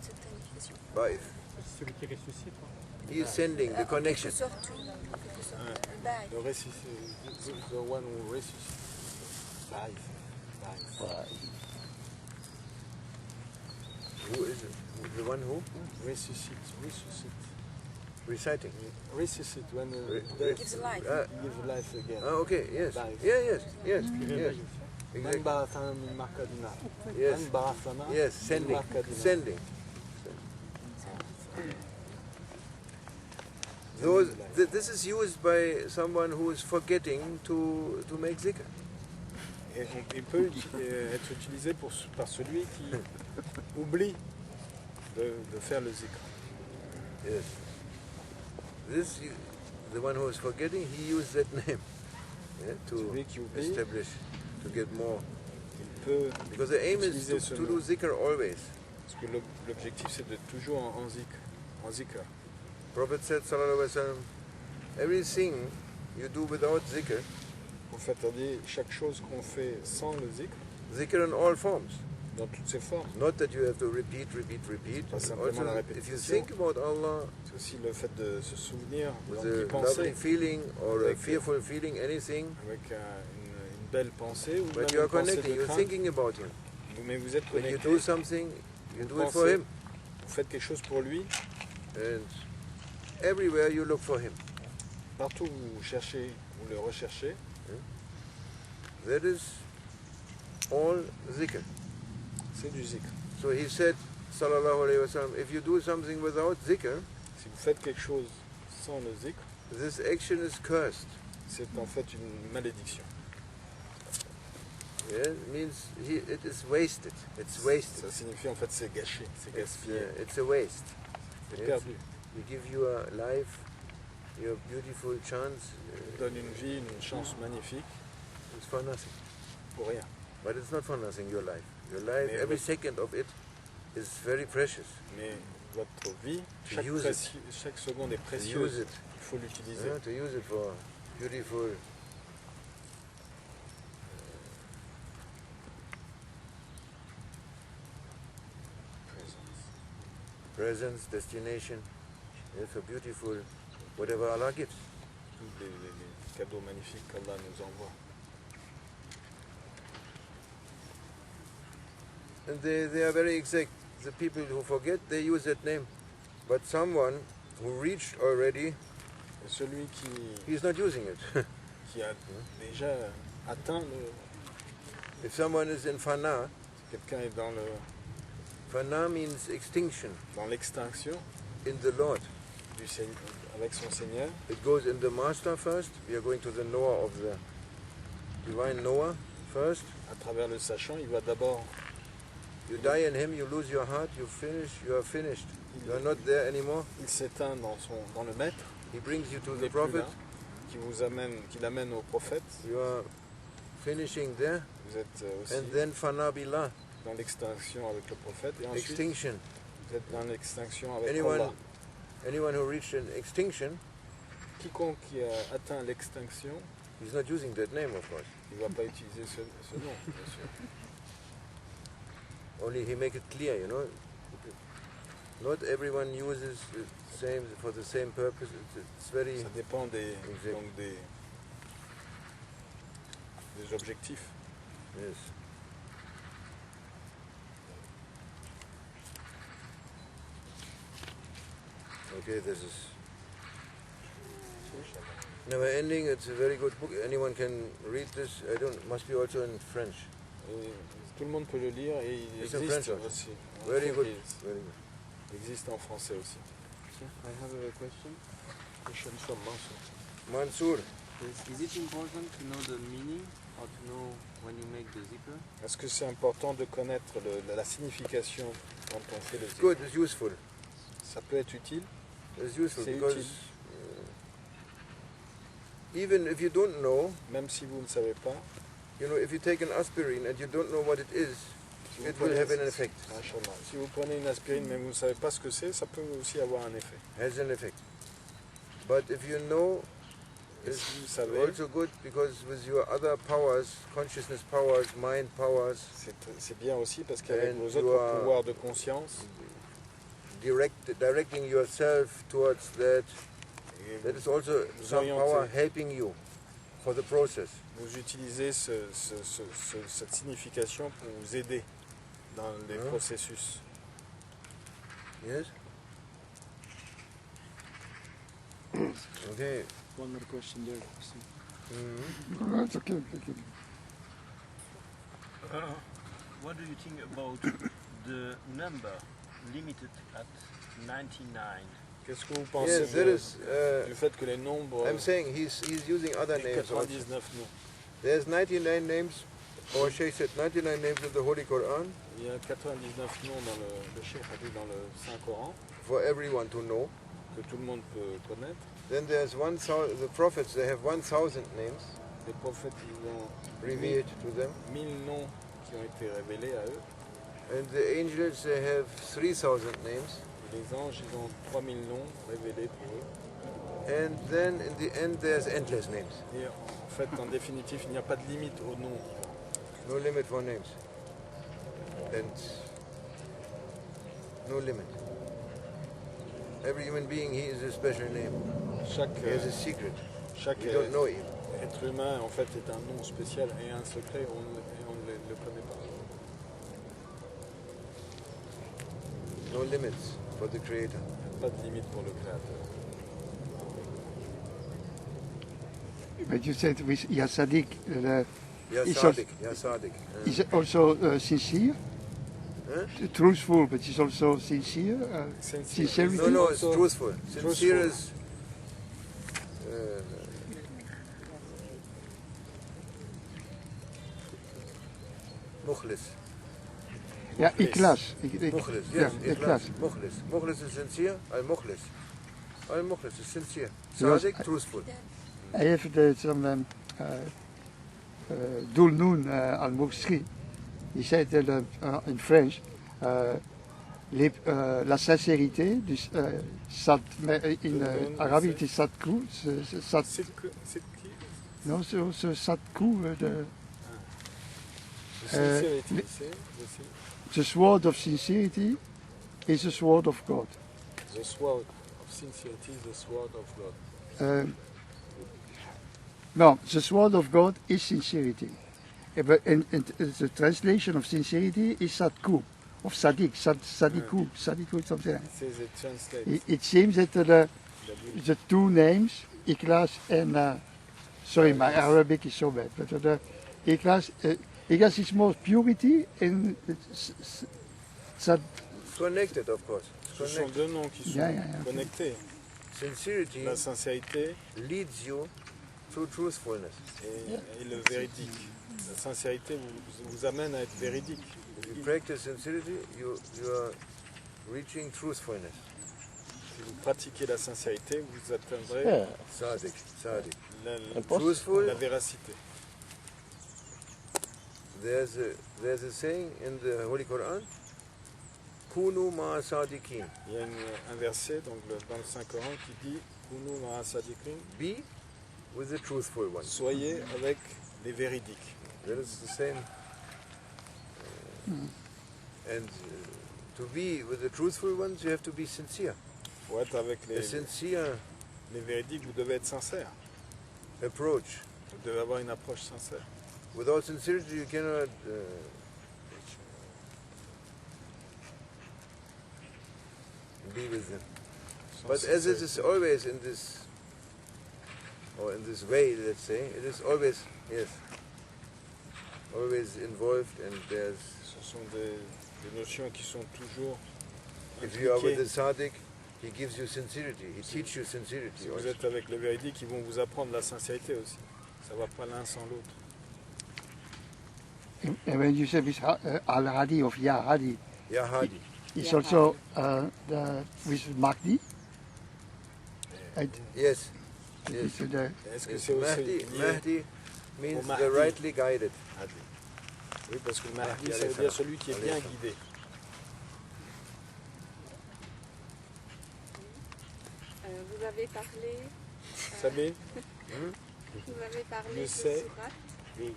signification. Ba'ith. C'est celui qui ressuscite. Hein. He is sending the En quelque connection. sorte, oui. En quelque sorte. Ba'ith. The one who resuscitates. Ba'ith. Ba'ith. Who is it? The one who? Resuscite. Reciting. Resuscite when Gives life. gives life again. Ah, okay, yes. Ba'ith. Yeah, yes, yes, yes. Man Exactly. ba'athana min markadina. Yes. Man ba'athana Yes, min sending. markadina. Sending. Those, this is used by someone who is forgetting to make zikr. Et il peut être utilisé par celui qui oublie de faire le zikr. Yes. This, the one who is forgetting, he used that name, yeah, to Celui qui oublie, establish, to get more. il peut, Because the aim is utiliser ce to nom. do zikr always. Parce que l'objectif c'est d'être toujours en zikr. Prophet said, sallallahu alaihi wasallam, everything you do without zikr, En fait, on dit chaque chose qu'on fait sans le zikr, zikr in all forms. dans toutes ses formes. Not that you have to repeat. Pas simplement la Also, if you répétition. think about Allah C'est aussi le fait de se souvenir, with donc d'y a penser, lovely feeling or a Avec- fearful feeling, anything, avec une belle pensée ou but même you are une pensée connecting, de you're crainte. thinking about Him. Mais vous êtes When you connecté, do something, you do it for pensez. Him. vous faites quelque chose pour lui, And everywhere you look for Him. partout où vous cherchez, vous le recherchez, That is all zikr. c'est du zikr. So he said, sallallahu alayhi wa sallam, if you do something without zikr, Si vous faites quelque chose sans le zikr, this action is cursed. c'est en fait une malédiction. Yeah, it means it is wasted. It's wasted. Ça signifie en fait c'est gâché, c'est gaspillé, It's a waste. c'est Yes. perdu. We give you a life, your beautiful chance, On donne une vie, une chance magnifique it's for nothing. pour rien. But it's not for nothing, your life. Your life, Mais every votre- second of it is very precious. Mais votre vie, To chaque, use it. chaque seconde est To précieuse. use it. Il faut l'utiliser. To use it for beautiful presence, destination, yes, for beautiful whatever Allah gives. Tous les cadeaux magnifiques qu'Allah nous envoie. And they are very exact. The people who forget, they use that name. But someone who reached already, Et celui he's not using it. qui a déjà atteint le... If someone is in fana, Quelqu'un est fana means extinction dans l'extinction in the Lord. avec son Seigneur. It goes in the master first. We are going to the Noah of the divine Noah first. À travers le sachant, il va d'abord... You die in him, you lose your heart, you are finished. You are not there anymore. Il s'éteint dans le maître, He brings you to il the n'est plus prophet. là, qui l'amène au prophète. You are finishing there. Vous êtes aussi And then fana billah, dans l'extinction avec le prophète. Et ensuite, extinction. vous êtes dans l'extinction avec Anyone, Allah. anyone who reached an extinction, Quiconque qui a atteint l'extinction, he's not using that name, of course. il ne va pas utiliser ce nom, bien sûr. Only he make it clear, you know. Not everyone uses the same for the same purpose. It's very Ça dépend Exact. donc des objectifs. yes. Okay, this is never ending. It's a very good book. Anyone can read this. I don't. Must be also in French. Et Tout le monde peut le lire et il It's in existe French aussi. Very good, Il very good. existe en français aussi. I have a question. Question from Mansour. Mansour, Is it important to know the meaning or to know when you make the zikr? Est-ce que c'est important de connaître la signification quand on fait le it's zikr? good, it's useful. Ça peut être utile. It's useful C'est because utile. Even if you don't know, Même si vous ne savez pas, you know, if you take an aspirin and you don't know what it is, si vous it will have an prenez- effect. Si vous prenez une aspirine mais vous ne savez pas ce que c'est, ça peut aussi avoir un effet. Has an effect. But if you know, Et it's si vous savez, also good because with your other powers, consciousness powers, mind powers, c'est bien aussi parce qu'avec And vos you autres are- pouvoirs de conscience, directing yourself towards that, et that is also vous some power orientez, helping you for the process. vous utilisez cette signification pour vous aider dans les Hein? processus. Yes? Okay. One more question there. Mhm. No, it's okay. Okay. What do you think about the number limited at 99? Qu'est-ce que vous pensez Yes, there is. du fait que les nombres, I'm saying he's using other les names also. 99 noms, There's 99 names, or Sheikh said 99 names in the Holy Quran il y a 99 noms dans le Sheikh a dit dans le Saint-Coran for everyone to know. que tout le monde peut connaître. Then there's 1,000. The prophets, they have 1,000 names Les prophètes, ils ont revealed to them, 1000 noms qui ont été révélés à eux. and the angels, they have 3,000 names. Et les anges, ils ont 3000 noms révélés pour eux. And then in the end, there's endless names. Et en fait, en définitive, il n'y a pas de limite aux noms. No limit for names. And no limit. Every human being, he is a special name. Chaque, He has a secret. chaque You don't know him. être humain, en fait, est un nom spécial et un secret, et on ne le connaît pas. No limits for the Creator. Pas de limite pour le Créateur. But you said with Yasadik, Ya He's Sadiq, Ya Sadiq. is also sincere, Huh? truthful, but he's also sincere. Sincerity. No, no, it's Also truthful. Sincere truthful. is mukhlis. Ja, ikhlas. Mukhlis, Ja, yes, ikhlas. Mukhlis. Mukhlis is sincere, al-mukhlis. Al-mukhlis is sincere. Yes, Sadiq, truthful. Hij heeft zo'n Doulnoun al-Moukhri. Die zei in French, la sincérité, dus, mais in Arabisch het is sadkou, non, ce sadkou, Sincerity, the sword of sincerity is the sword of God. the sword of sincerity is the sword of God. No, the sword of God is sincerity. And the translation of sincerity is sadku, of sadik, sadiku, something. It says it translates. It seems that the two names, Ikhlas and, sorry, my Arabic is so bad, but Ikhlas is more purity and sad. Connected, of course. Ce sont deux noms qui sont connectés. Sincerity La sincérité leads you to truthfulness. et le véridique. La sincérité vous amène à être véridique. If you practice sincerity, you are reaching truthfulness. Si vous pratiquez la sincérité, vous atteindrez Yeah. Sadiq, Sadiq. la Truthful. véracité. There's a saying in the Holy Quran, Kunu ma sadiqin. Il y a un verset donc, dans le Saint-Coran qui dit Kunu ma'a sadiqin, Be with the truthful ones. soyez avec les véridiques. That is the same. And to be with the truthful ones, you have to be sincere. Pour être avec A sincere les véridiques, vous devez être sincère. approach. Vous devez avoir une approche sincère. Without sincerity, you cannot be with them. Sans But as it sincérité. is always in this, or in this way, let's say, it is always, yes. always involved, and there's. Ce sont des notions qui sont toujours If you are with the impliquées. Sadiq, he gives you sincerity. He teaches you sincerity. Si vous also. êtes avec les véridiques, ils vont vous apprendre la sincérité aussi. Ça ne va pas l'un sans l'autre. And when you say with Al-Hadi of Ya Hadi, Ya Hadi. it's also with Mahdi? Yes. Yes. Est-ce que Yes. c'est aussi Mahdi, lié Mahdi means au Mahdi? the rightly guided. Mahdi. Oui, parce que le Mahdi, Mahdi, ça allez, veut ça dire va. celui qui est Allez, bien ça va. guidé. Vous avez parlé. Vous savez, Vous avez parlé You de say- sourates,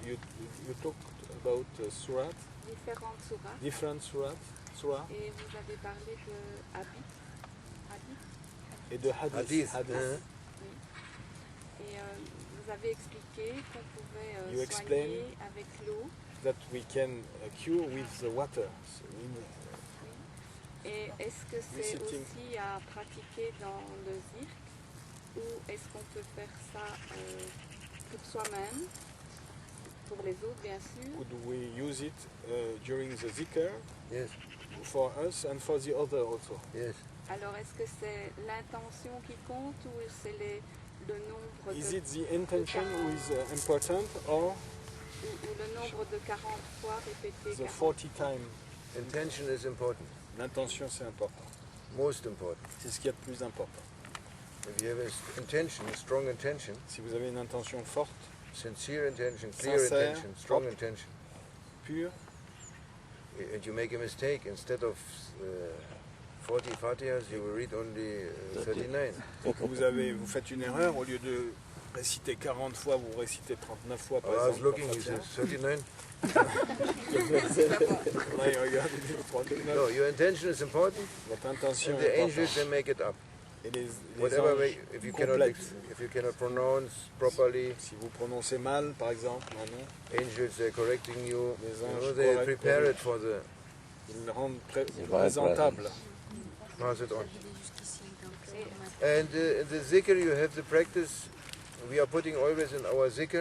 you talked about surat, différentes sourates, different surah, et vous avez parlé de hadith. Hadith. et de hadith. Hadith. Hadith. Et vous avez expliqué qu'on pouvait You explain. soigner avec l'eau. That we can cure with the water. So Et est-ce que c'est Visiting. aussi à pratiquer dans le zirk, ou est-ce qu'on peut faire ça pour soi-même, pour les autres bien sûr, could we use it during the zikr Yes. for us and for the other also? Yes. alors est-ce que c'est l'intention qui compte ou c'est le nombre Is de, it the intention who is important or ou le nombre de 40 fois répété the 40 40 times? Intention is important. L'intention, c'est important. Most important. C'est ce qu'il y a de plus important. If you have a intention, a strong intention, Si vous avez une intention forte, sincere intention, clear Sincère, intention, strong propre. intention, pure, and you make a mistake, instead of 40 Fatihas, you will read only 39. et que vous faites une erreur, au lieu de réciter 40 fois, vous récitez 39 fois par I was exemple. looking, la he Fatiha. says 39. Là, il regarde, il dit 39. No, your intention is important, Votre intention and est the angels, importante. they make it up. Et les Whatever anges way, if you cannot, complètent. if you cannot pronounce properly, Si vous prononcez mal, par exemple, un nom, angels, they're correcting you. Les You know, anges they correctent prepare pour it for the, ils le rendent Divine présentable. pass it on. Jusqu'ici, donc, And in the zikr, you have the practice. We are putting always in our zikr,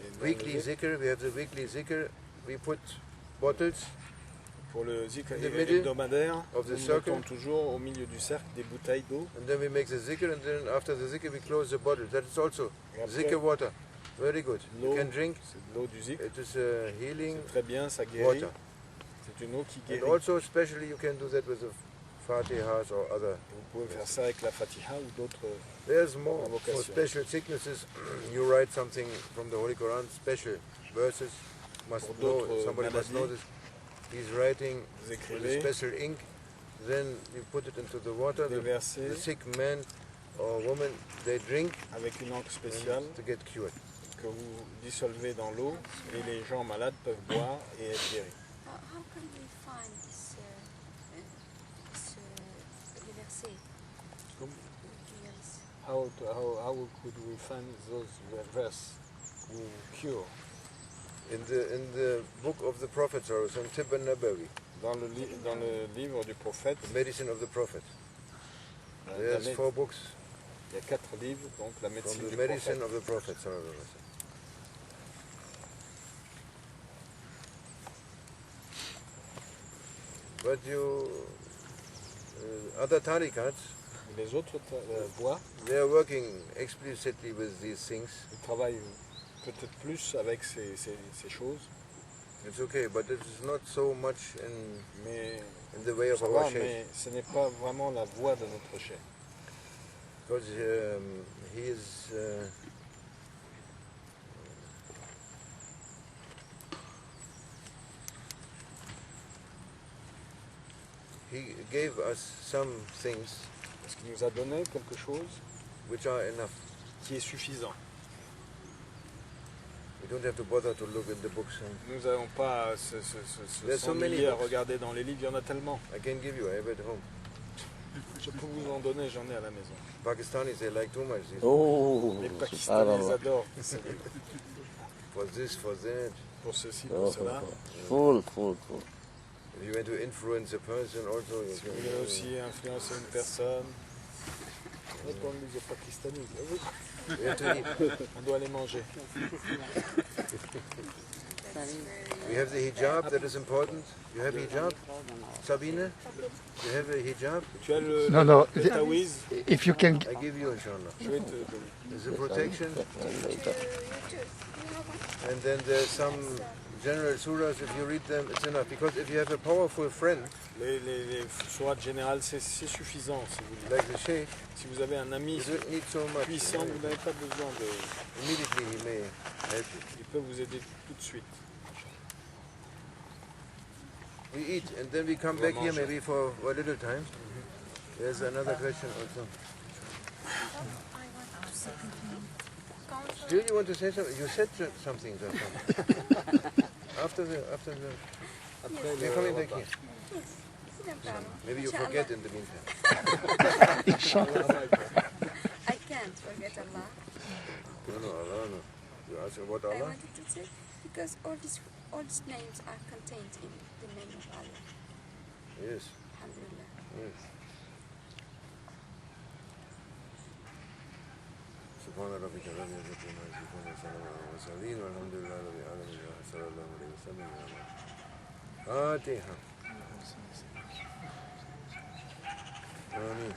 Et dans weekly le- zikr. We have the weekly zikr. We put bottles Pour le zikr In the middle hebdomadaire, of the nous circle. mettons toujours au milieu du cercle des bouteilles d'eau. and then we make the zikr, and then after the zikr we close the bottle. That is also Et après, zikr water. Very good. You l'eau, can drink. c'est de l'eau du zikr. It is healing C'est très bien, ça guérit. water. C'est une eau qui And guérit. also, especially, you can do that with the Fatihas or other. Vous pouvez faire ça avec la Fatiha ou d'autres. There's more for Invocation. special sicknesses. You write something from the Holy Quran, special verses. Must Pour know. d'autres Somebody must know maladies. this. He's writing Vous with a écrivez special ink. Then you put it into the water. des The versets sick man or woman, they drink avec une encre spéciale and to get cured. que vous dissolvez dans l'eau et les gens malades peuvent boire et être guéris. how can we find this, les versets? Comme- Here is- How could we find those verses who cure? In the book of the Prophet, some Tibb an-Nabawi, Dans le livre du prophète, the medicine of the Prophet. la There's mé- 4 books il y a 4 livres, donc la médecine from the du medicine prophète. of the Prophet. sallallahu alaihi wasallam. But you, other tarikats, Les autres voies, they are working explicitly with these things. ils travaillent peut-être plus avec ces choses, It's okay, but it is not so much mais in the way of ça our va, Shaykh. mais ce n'est pas vraiment la voie de notre chef. Because he is he gave us some things Parce qu'il nous a donné quelque chose which are enough. qui est suffisant. We don't have to bother to look in the books. Nous n'avons pas There's so many s'ennuyer à books. regarder dans les livres, il y en a tellement. I can give you, I have at home. Je peux vous en donner, j'en ai à la maison. Pakistanis, they like too much these Oh, Les Pakistanais, ils subhanallah. adorent ces livres. for this, for that. Pour ceci, Oh, pour cela. full. If you want to influence a person also, you Vous voulez can, aussi influencer une personne. Not only the Pakistanis. We have to eat. On doit aller manger. We have the hijab, that is important. You have hijab? Sabine? You have a hijab? Tu as le, No, no. le taouiz? If you can, I give you, inshallah. Je vais te donner. There's a protection. And then there's some general surahs, if you read them, it's enough. Because if you have a powerful friend, Les sourates générales, c'est suffisant si vous voulez. like the Sheikh, Si vous avez un ami you don't need so much. puissant, vous n'avez pas besoin de... Immediately he may help you. Il peut vous aider tout de suite. We eat and then we come back here maybe for a little time. There's another question also. Still you want to say something? You said something just now. After the Après we're le coming back repas. here. Maybe you forget in the meantime. I can't forget Allah. No, Allah, no. You ask about I Allah? wanted to say because all these names are contained in the name of Allah. Yes. Alhamdulillah. Yes. سبحان ربك رب العزة عما يصفون وسلام على المرسلين والحمد لله رب العالمين صلى الله عليه وسلم. فاتحة. Amen.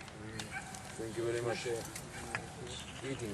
Thank you very much. Eating.